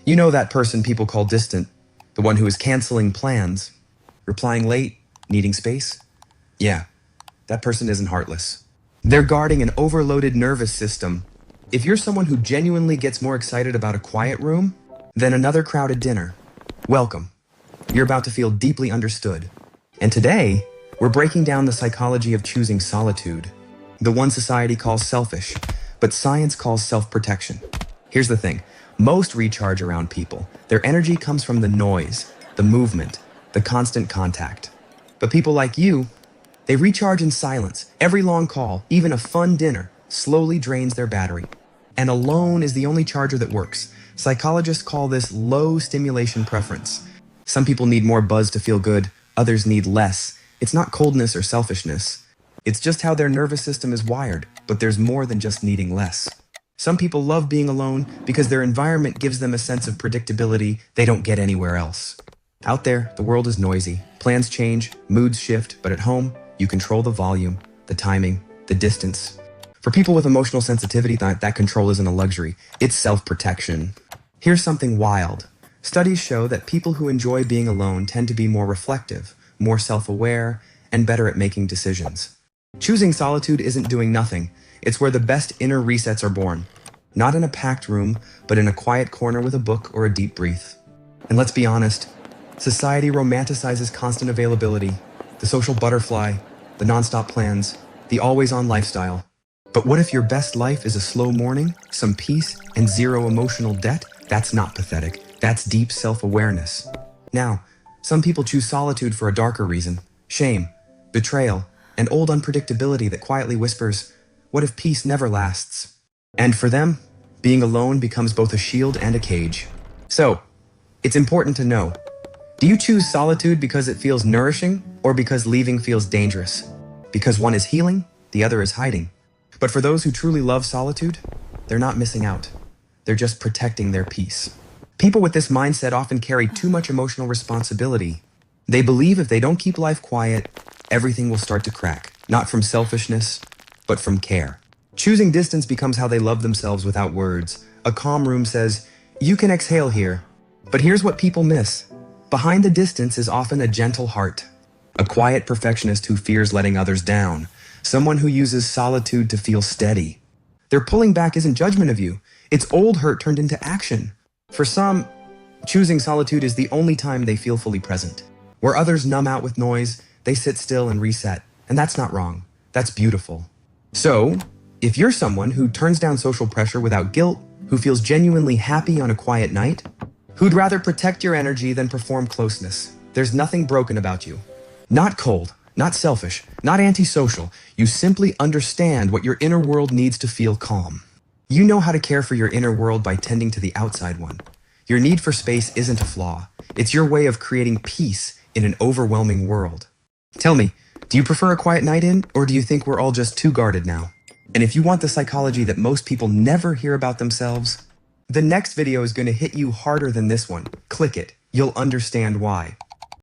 You know that person people call distant, the one who is canceling plans, replying late, needing space? Yeah, that person isn't heartless. They're guarding an overloaded nervous system. If you're someone who genuinely gets more excited about a quiet room than another crowded dinner, welcome. You're about to feel deeply understood. And today, we're breaking down the psychology of choosing solitude, the one society calls selfish, but science calls self-protection. Here's the thing. Most recharge around people. Their energy comes from the noise, the movement, the constant contact. But people like you, they recharge in silence. Every long call, even a fun dinner, slowly drains their battery. And alone is the only charger that works. Psychologists call this low stimulation preference. Some people need more buzz to feel good, others need less. It's not coldness or selfishness. It's just how their nervous system is wired, but there's more than just needing less. Some people love being alone because their environment gives them a sense of predictability they don't get anywhere else. Out there, the world is noisy. Plans change, moods shift, but at home, you control the volume, the timing, the distance. For people with emotional sensitivity, that control isn't a luxury. It's self-protection. Here's something wild. Studies show that people who enjoy being alone tend to be more reflective, more self-aware, and better at making decisions. Choosing solitude isn't doing nothing. It's where the best inner resets are born. Not in a packed room, but in a quiet corner with a book or a deep breath. And let's be honest, society romanticizes constant availability, the social butterfly, the nonstop plans, the always-on lifestyle. But what if your best life is a slow morning, some peace, and zero emotional debt? That's not pathetic. That's deep self-awareness. Now, some people choose solitude for a darker reason. Shame, betrayal, and old unpredictability that quietly whispers, what if peace never lasts? And for them, being alone becomes both a shield and a cage. So, it's important to know, do you choose solitude because it feels nourishing or because leaving feels dangerous? Because one is healing, the other is hiding. But for those who truly love solitude, they're not missing out. They're just protecting their peace. People with this mindset often carry too much emotional responsibility. They believe if they don't keep life quiet, everything will start to crack. Not from selfishness, but from care. Choosing distance becomes how they love themselves without words. A calm room says, you can exhale here. But here's what people miss. Behind the distance is often a gentle heart. A quiet perfectionist who fears letting others down. Someone who uses solitude to feel steady. Their pulling back isn't judgment of you. It's old hurt turned into action. For some, choosing solitude is the only time they feel fully present. Where others numb out with noise, they sit still and reset. And that's not wrong. That's beautiful. So, if you're someone who turns down social pressure without guilt, who feels genuinely happy on a quiet night, who'd rather protect your energy than perform closeness, there's nothing broken about you. Not cold, not selfish, not antisocial. You simply understand what your inner world needs to feel calm. You know how to care for your inner world by tending to the outside one. Your need for space isn't a flaw. It's your way of creating peace in an overwhelming world. Tell me, do you prefer a quiet night in, or do you think we're all just too guarded now? And if you want the psychology that most people never hear about themselves, the next video is going to hit you harder than this one. Click it. You'll understand why.